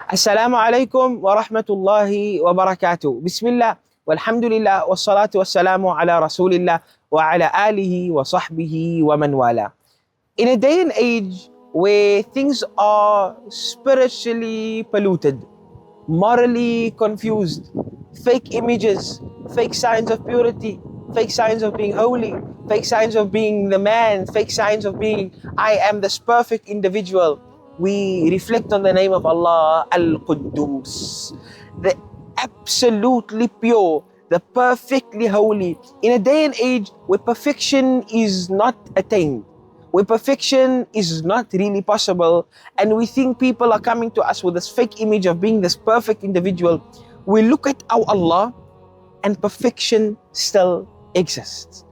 Assalamu alaikum wa rahmatullahi wa barakatuh. Bismillah, walhamdulillah, wassalatu wassalamu ala rasulillah wa ala alihi wa sahbihi wa man wala. In a day and age where things are spiritually polluted, morally confused, fake images, fake signs of purity, fake signs of being holy, fake signs of being the man, fake signs of being, I am this perfect individual, we reflect on the name of Allah, Al-Quddous, the absolutely pure, the perfectly holy. In a day and age where perfection is not attained, where perfection is not really possible, and we think people are coming to us with this fake image of being this perfect individual, we look at our Allah and perfection still exists.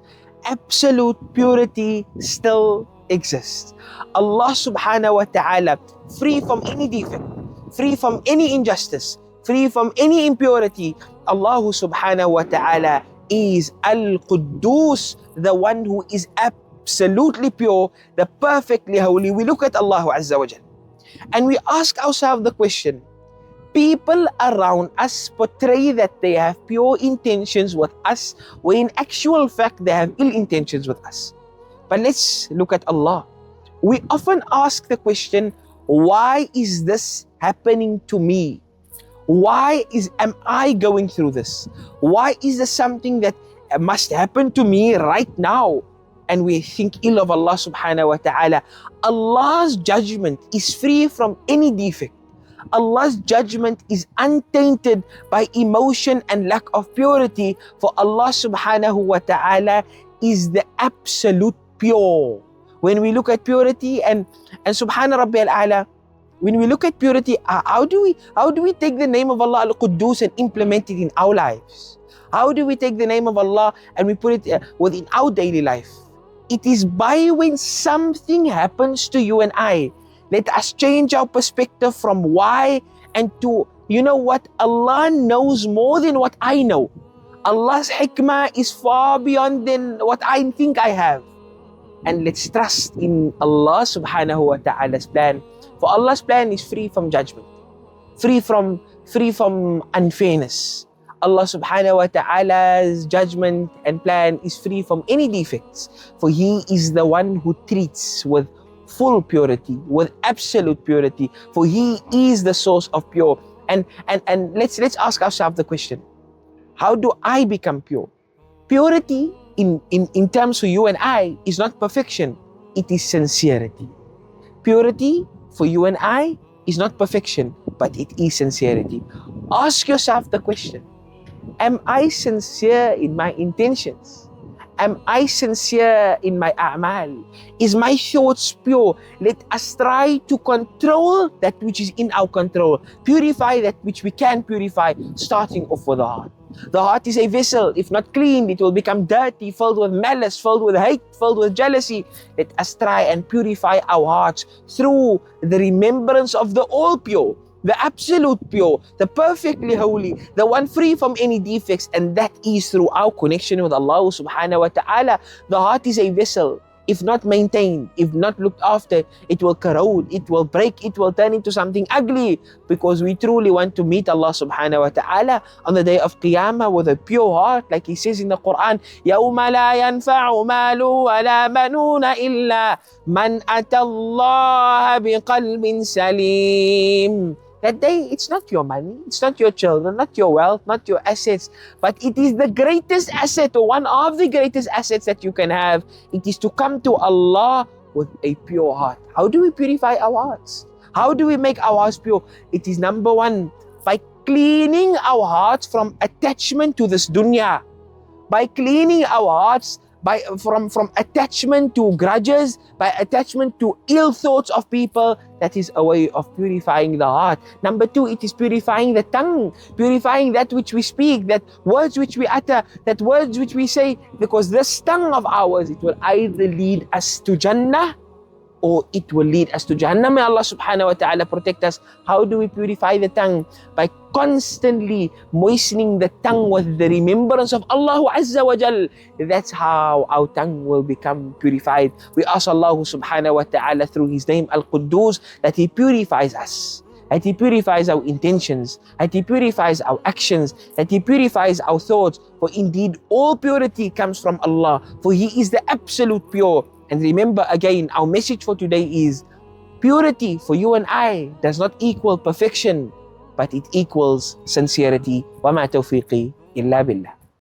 Absolute purity still exists. Allah subhanahu wa ta'ala, free from any defect, free from any injustice, free from any impurity, Allah subhanahu wa ta'ala is Al-Quddous, the one who is absolutely pure, the perfectly holy. We look at Allah Azza wa Jal and we ask ourselves the question, people around us portray that they have pure intentions with us, when in actual fact they have ill intentions with us. But let's look at Allah. We often ask the question, why is this happening to me? Why am I going through this? Why is this something that must happen to me right now? And we think ill of Allah subhanahu wa ta'ala. Allah's judgment is free from any defect. Allah's judgment is untainted by emotion and lack of purity, for Allah subhanahu wa ta'ala is the absolute pure. When we look at purity and Subhana Rabbi al-A'la, when we look at purity, how do we take the name of Allah Al-Quddous and implement it in our lives? How do we take the name of Allah and we put it within our daily life? It is by when something happens to you and I, let us change our perspective from why and to, you know what, Allah knows more than what I know. Allah's hikmah is far beyond than what I think I have. And let's trust in Allah subhanahu wa ta'ala's plan. For Allah's plan is free from judgment, free from unfairness. Allah subhanahu wa ta'ala's judgment and plan is free from any defects. For He is the one who treats with full purity, with absolute purity. For He is the source of pure. And let's ask ourselves the question, how do I become pure? Purity in terms for you and I is not perfection, it is sincerity. Purity for you and I is not perfection, but it is sincerity. Ask yourself the question, am I sincere in my intentions? Am I sincere in my a'mal? Is my thoughts pure? Let us try to control that which is in our control. Purify that which we can purify, starting off with the heart. The heart is a vessel. If not cleaned, it will become dirty, filled with malice, filled with hate, filled with jealousy. Let us try and purify our hearts through the remembrance of the all pure, the absolute pure, the perfectly holy, the one free from any defects, and that is through our connection with Allah subhanahu wa ta'ala. The heart is a vessel. If not maintained, if not looked after, it will corrode, it will break, it will turn into something ugly, because we truly want to meet Allah subhanahu wa ta'ala on the day of Qiyamah with a pure heart, like He says in the Quran, يَوْمَ لَا يَنْفَعُ مَالُ وَلَا بَنُونَ إِلَّا مَنْ أَتَى اللَّهَ بِقَلْبٍ سَلِيمٍ. That day, it's not your money, it's not your children, not your wealth, not your assets, but it is the greatest asset, or one of the greatest assets that you can have. It is to come to Allah with a pure heart. How do we purify our hearts? How do we make our hearts pure? It is number one, by cleaning our hearts from attachment to this dunya, by cleaning our hearts from attachment to grudges, by attachment to ill thoughts of people. That is a way of purifying the heart. Number two, it is purifying the tongue, purifying that which we speak, that words which we utter, that words which we say, because this tongue of ours, it will either lead us to Jannah or it will lead us to Jahannam. May Allah subhanahu wa ta'ala protect us. How do we purify the tongue? By constantly moistening the tongue with the remembrance of Allah Azza wa Jal. That's how our tongue will become purified. We ask Allah subhanahu wa ta'ala through His name Al-Quddous that He purifies us, that He purifies our intentions, that He purifies our actions, that He purifies our thoughts. For indeed, all purity comes from Allah, for He is the absolute pure. And remember again, our message for today is purity for you and I does not equal perfection, but it equals sincerity. وَمَا تَوْفِيقِي إِلَّا بِاللَّهِ.